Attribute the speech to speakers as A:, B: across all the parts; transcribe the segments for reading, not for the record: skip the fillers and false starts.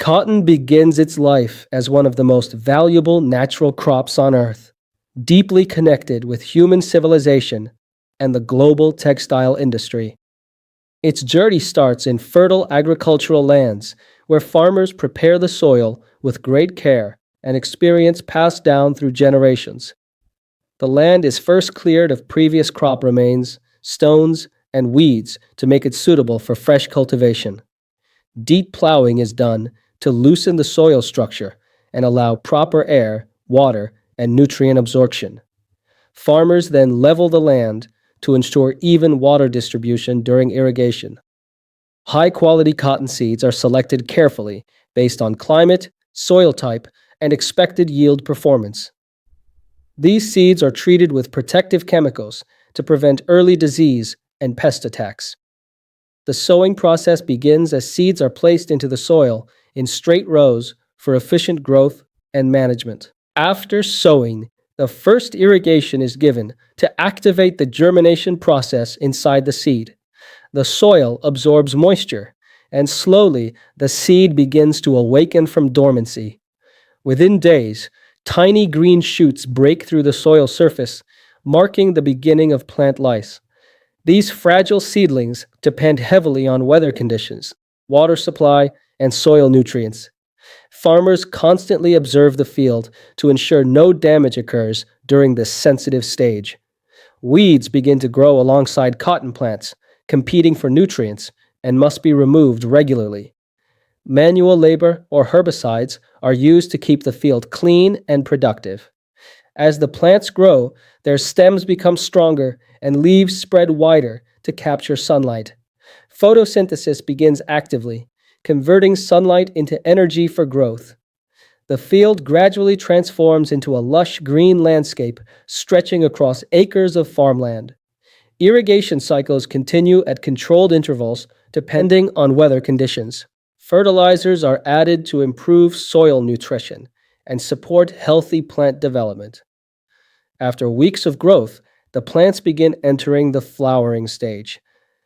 A: Cotton begins its life as one of the most valuable natural crops on Earth, deeply connected with human civilization and the global textile industry. Its journey starts in fertile agricultural lands where farmers prepare the soil with great care and experience passed down through generations. The land is first cleared of previous crop remains, stones, and weeds to make it suitable for fresh cultivation. Deep plowing is done to loosen the soil structure and allow proper air, water, and nutrient absorption. Farmers then level the land to ensure even water distribution during irrigation. High-quality cotton seeds are selected carefully based on climate, soil type, and expected yield performance. These seeds are treated with protective chemicals to prevent early disease and pest attacks. The sowing process begins as seeds are placed into the soil in straight rows for efficient growth and management. After sowing, the first irrigation is given to activate the germination process inside the seed. The soil absorbs moisture, and slowly the seed begins to awaken from dormancy. Within days, tiny green shoots break through the soil surface, marking the beginning of plant life. These fragile seedlings depend heavily on weather conditions, water supply, and soil nutrients. Farmers constantly observe the field to ensure no damage occurs during this sensitive stage. Weeds begin to grow alongside cotton plants, competing for nutrients, and must be removed regularly. Manual labor or herbicides are used to keep the field clean and productive. As the plants grow, their stems become stronger and leaves spread wider to capture sunlight. Photosynthesis begins actively, converting sunlight into energy for growth. The field gradually transforms into a lush green landscape stretching across acres of farmland. Irrigation cycles continue at controlled intervals depending on weather conditions. Fertilizers are added to improve soil nutrition and support healthy plant development. After weeks of growth, the plants begin entering the flowering stage.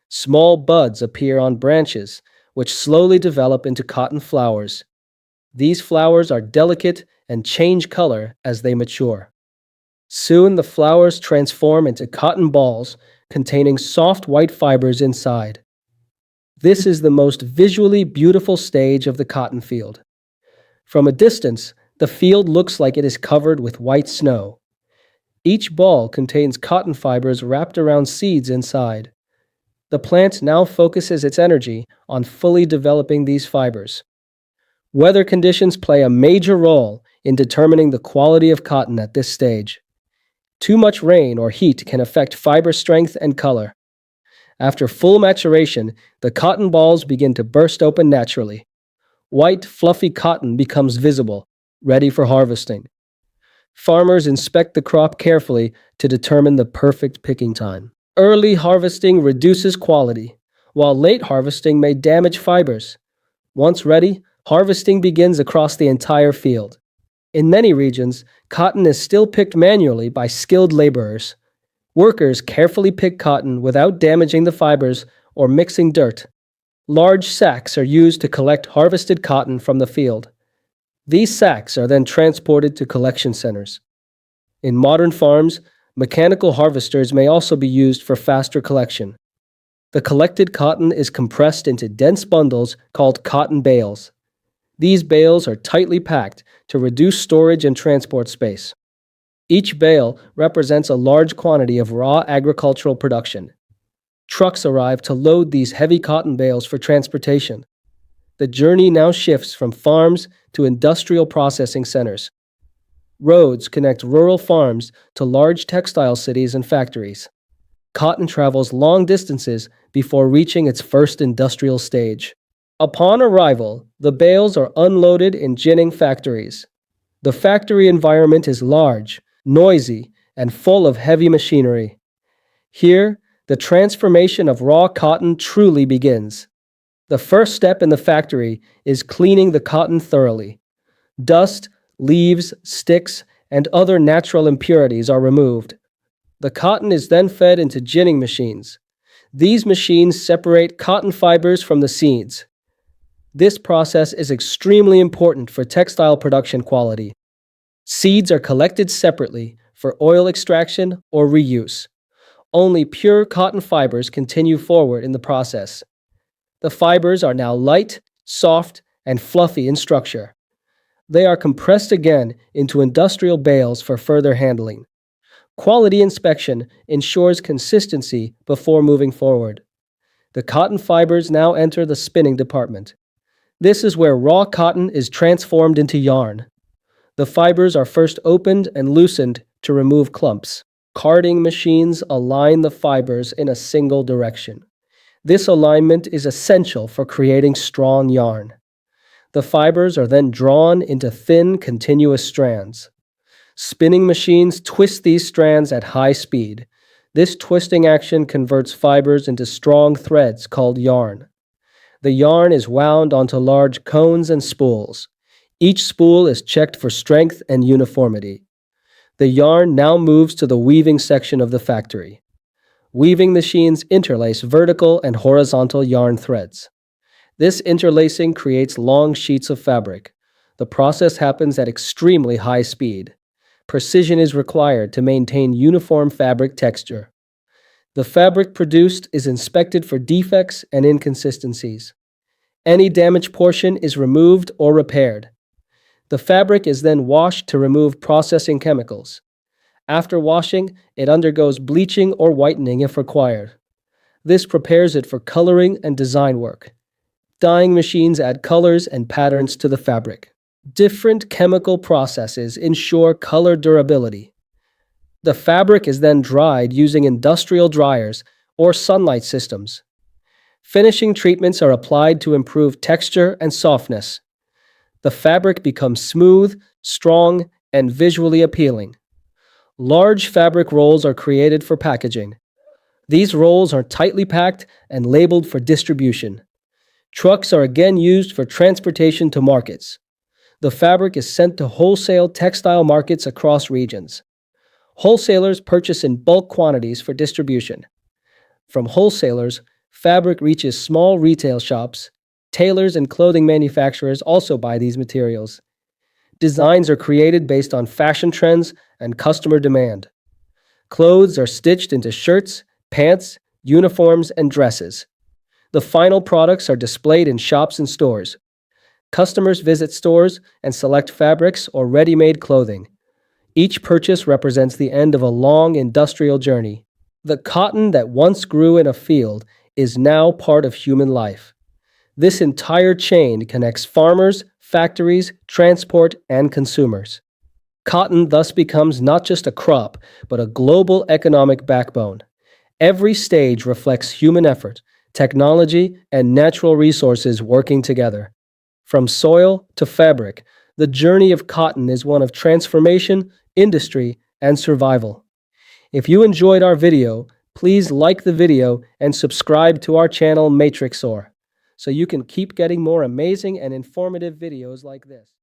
A: Small buds appear on branches, which slowly develop into cotton flowers. These flowers are delicate and change color as they mature. Soon the flowers transform into cotton balls containing soft white fibers inside. This is the most visually beautiful stage of the cotton field. From a distance, the field looks like it is covered with white snow. Each ball contains cotton fibers wrapped around seeds inside. The plant now focuses its energy on fully developing these fibers. Weather conditions play a major role in determining the quality of cotton at this stage. Too much rain or heat can affect fiber strength and color. After full maturation, the cotton balls begin to burst open naturally. White, fluffy cotton becomes visible, ready for harvesting. Farmers inspect the crop carefully to determine the perfect picking time. Early harvesting reduces quality, while late harvesting may damage fibers. Once ready, harvesting begins across the entire field. In many regions, cotton is still picked manually by skilled laborers. Workers carefully pick cotton without damaging the fibers or mixing dirt. Large sacks are used to collect harvested cotton from the field. These sacks are then transported to collection centers. In modern farms, mechanical harvesters may also be used for faster collection. The collected cotton is compressed into dense bundles called cotton bales. These bales are tightly packed to reduce storage and transport space. Each bale represents a large quantity of raw agricultural production. Trucks arrive to load these heavy cotton bales for transportation. The journey now shifts from farms to industrial processing centers. Roads connect rural farms to large textile cities and factories. Cotton travels long distances before reaching its first industrial stage. Upon arrival, the bales are unloaded in ginning factories. The factory environment is large, noisy, and full of heavy machinery. Here, the transformation of raw cotton truly begins. The first step in the factory is cleaning the cotton thoroughly. Dust, leaves, sticks, and other natural impurities are removed. The cotton is then fed into ginning machines. These machines separate cotton fibers from the seeds. This process is extremely important for textile production quality. Seeds are collected separately for oil extraction or reuse. Only pure cotton fibers continue forward in the process. The fibers are now light, soft, and fluffy in structure. They are compressed again into industrial bales for further handling. Quality inspection ensures consistency before moving forward. The cotton fibers now enter the spinning department. This is where raw cotton is transformed into yarn. The fibers are first opened and loosened to remove clumps. Carding machines align the fibers in a single direction. This alignment is essential for creating strong yarn. The fibers are then drawn into thin, continuous strands. Spinning machines twist these strands at high speed. This twisting action converts fibers into strong threads called yarn. The yarn is wound onto large cones and spools. Each spool is checked for strength and uniformity. The yarn now moves to the weaving section of the factory. Weaving machines interlace vertical and horizontal yarn threads. This interlacing creates long sheets of fabric. The process happens at extremely high speed. Precision is required to maintain uniform fabric texture. The fabric produced is inspected for defects and inconsistencies. Any damaged portion is removed or repaired. The fabric is then washed to remove processing chemicals. After washing, it undergoes bleaching or whitening if required. This prepares it for coloring and design work. Dyeing machines add colors and patterns to the fabric. Different chemical processes ensure color durability. The fabric is then dried using industrial dryers or sunlight systems. Finishing treatments are applied to improve texture and softness. The fabric becomes smooth, strong, and visually appealing. Large fabric rolls are created for packaging. These rolls are tightly packed and labeled for distribution. Trucks are again used for transportation to markets. The fabric is sent to wholesale textile markets across regions. Wholesalers purchase in bulk quantities for distribution. From wholesalers, fabric reaches small retail shops. Tailors and clothing manufacturers also buy these materials. Designs are created based on fashion trends and customer demand. Clothes are stitched into shirts, pants, uniforms, and dresses. The final products are displayed in shops and stores. Customers visit stores and select fabrics or ready-made clothing. Each purchase represents the end of a long industrial journey. The cotton that once grew in a field is now part of human life. This entire chain connects farmers, factories, transport, and consumers. Cotton thus becomes not just a crop, but a global economic backbone. Every stage reflects human effort, technology, and natural resources working together. From soil to fabric, the journey of cotton is one of transformation, industry, and survival. If you enjoyed our video, please like the video and subscribe to our channel Metrixor, so you can keep getting more amazing and informative videos like this.